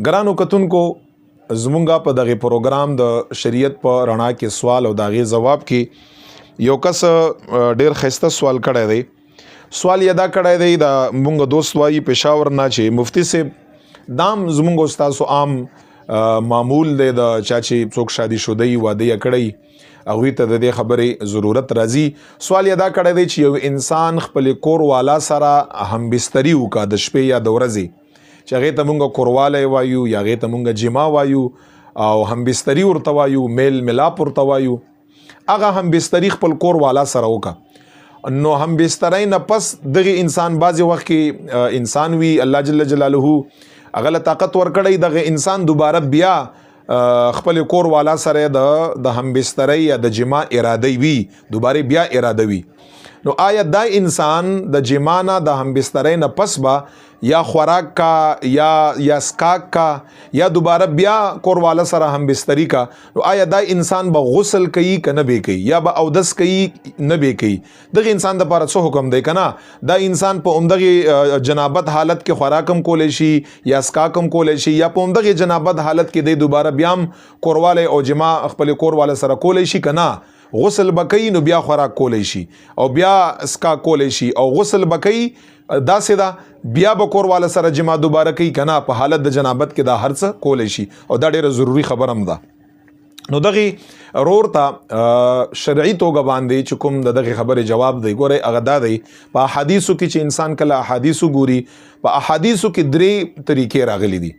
ګرانو کتونکو زمونږه په دغه پروګرام د شریعت په رڼا کې سوال او دغه جواب کې یو کس ډیر خسته سوال کړی دی. سوال یې دا کړی دی د مونږ دوست وایي پېښور نه چې مفتی صاحب دام زمونږ استادو عام معمول دی د چا چې څوک شادي شوی واده یې کړی هغوی ته د دې خبرې ضرورت راځي. سوال یې دا کړی دی چې یو انسان خپل کور والا سره همبستري وکړه د شپې یا د ورځې چې هغې ته مونږ کوروالی وایو یا هغې ته مونږ جما وایو او همبستري ورته وایو میل ملاپ ورته وایو. هغه همبستري خپل کور والا سره وکړه نو همبسترۍ نه پس دغه انسان بعضې وخت کې انسان وي الله جل جلاله هغه له طاقت ورکړی دغه انسان دوباره بیا خپل کور والا سره د همبسترۍ یا د جما اراده وي دوباره بیا اراده وي. نو آیا دا انسان د جما نه د همبسترۍ نه پس به یا خوراک کا یا سکاک کا یا دوباره بیا کور والا سره همبستري کا نو آیا دا انسان به غسل کوي که نه به کوي یا به اودس کوي نه به کوي؟ دغه انسان دپاره څه حکم دی که نه دا انسان په همدغې جنابت حالت کې خوراک هم کولی شي یا سکاک هم کولی شي یا په همدغې جنابت حالت کې دی دوباره بیا هم کوروالی او جما خپل کور والا سره کولی شي که نه؟ غسل بکئی نو بیا خوراک کولی شي او بیا سکا کولی شي او غسل بکئی داسې ده بیا به کور والا سره جما دوباره کوي که نه په حالت د جنابت کې دا هر څه کولی شي او دا ډیره ضروري خبر هم ده. نو دغه رور ته شرعي توګه باندې چې کوم د دغه خبرې جواب دی ګورئ هغه دا دی په احادیثو کې چې انسان کله احادیثو ګوري په احادیثو کې درې طریقې راغلي دي.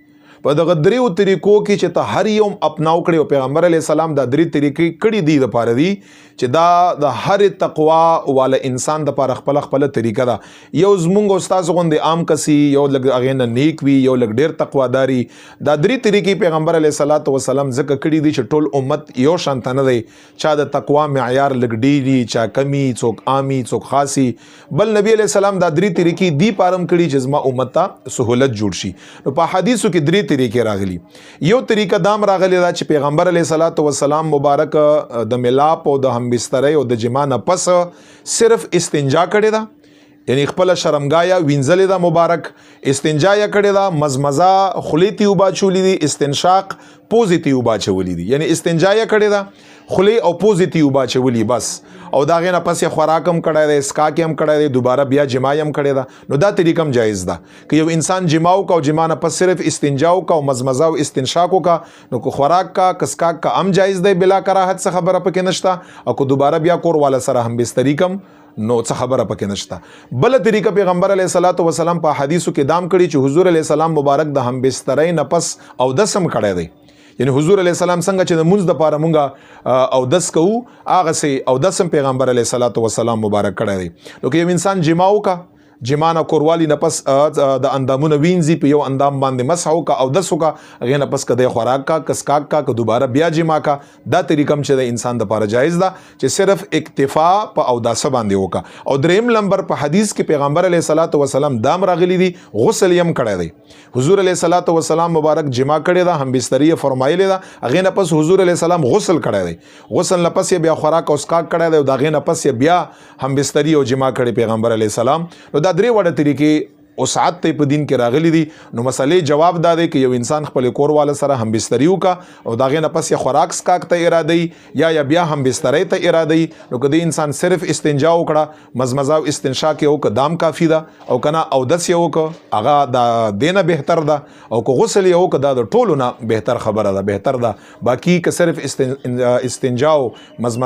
په دغه دریو طریقو کې چې ته هر یو اپناو کړي او پیغمبر علیه السلام دا درې طریقې کړي دي دپاره دي چې دا د هر تقوا والا انسان دپاره خپله خپله طریقه ده. یو زمونږ استاذ غوندې عام کسي یو لږ هغې نه نیک وي یو لږ ډېر تقواداري دا درې طریقې پیغمبر علیه الصلاة وسلام ځکه کړي دي چې ټول امت یو شانته نه دی. چا د تقوا معیار لږ ډېري چا کمی څوک عامي څوک خاصي بل نبی علیه السلام دا درې طریقې دي پارم کړي چې زما امت ته سهولت جوړ شي. نو په حدیثو کې درې طریقې راغلي. یو طریقه دام راغلی دا چې پیغمبر علیه الصلاة وسلام مبارک د ملاپ او د همبسترۍ او د جما نه پس صرف استنجا کړې ده یعنی خپل شرمګاه وینځلې ده مبارک استنجا یې کړې ده مزمزه خولې ته اوبه اچولي دي استنشاق پوزې ته اوبه اچولي دي یعنی استنجا یې کړې ده خولې او پوزې ته اوبه اچولي بس او د هغې نه پس یې خوراک هم کړی دی سکاک هم کړی دی دوباره بیا جما هم کړې ده. نو دا طریقه هم جایز ده که یو انسان جما وکړه او جما نه پس صرف استنجا وکړه او مزمزه او استنشاق وکړه نو که خوراک کا که سکاک کا هم جایز دی بلا کراهت څه خبره پکې نشته او که دوباره بیا کور والا سره همبستري کم نو څه خبره پکې نشته. بل طریقه پیغمبر علیه الصلاة وسلام په حدیثو کې دام کړي چې حضور علیه السلام مبارک د همبسترۍ نه پس اودس هم کړی دی یعنی حضور علیه السلام څنګه چې د مونځ دپاره مونږه اودس کوو هغسې اودس هم پیغمبر علیه الصلاة وسلام مبارک کړی دی. نو که یو انسان جما وکړه جما نه کوروالی نه پس د اندامونه وینځي په یو اندام باندې مسح وکړه اودس وکړه هغې نه پس که دی خوراک کا که سکاک کا که دوباره بیا جما کا دا طریقه هم چې د انسان دپاره جایز ده چې صرف اکتفا په اوداسه باندې وکړه. او دریم نمبر په حدیث کې پیغمبر علیه الصلاة وسلام دام راغلی دي غسل یې هم کړی دی. حضور علیه الصلاة وسلام مبارک جما کړې ده همبستري یې فرمایلې ده هغې نه پس حضور علیه السلام غسل کړی دی غسل نه پس یې بیا خوراک او سکاک کړی دی او د هغې نه پس یې بیا همبستري او جما کړی پیغمبر علیه السلام. نو دا درې وړه طریقې وسعت ته په دین کې راغلي دي. نو مسئلې جواب دا دی که یو انسان خپل کور والا سره همبستري وکړه او د هغې نه پس یې خوراک سکاک ته اراده یا بیا همبسترۍ ته اراده نو که د انسان صرف استنجا وکړه مزمزه او استنشاق یې وکړه دام کافي ده او که نه اودس یې وکړه هغه د دې نه بهتر ده او که غسل یې وکړه دا د ټولو نه بهتر خبره ده بهتر ده. باقي که صرف استنجا او مزمزه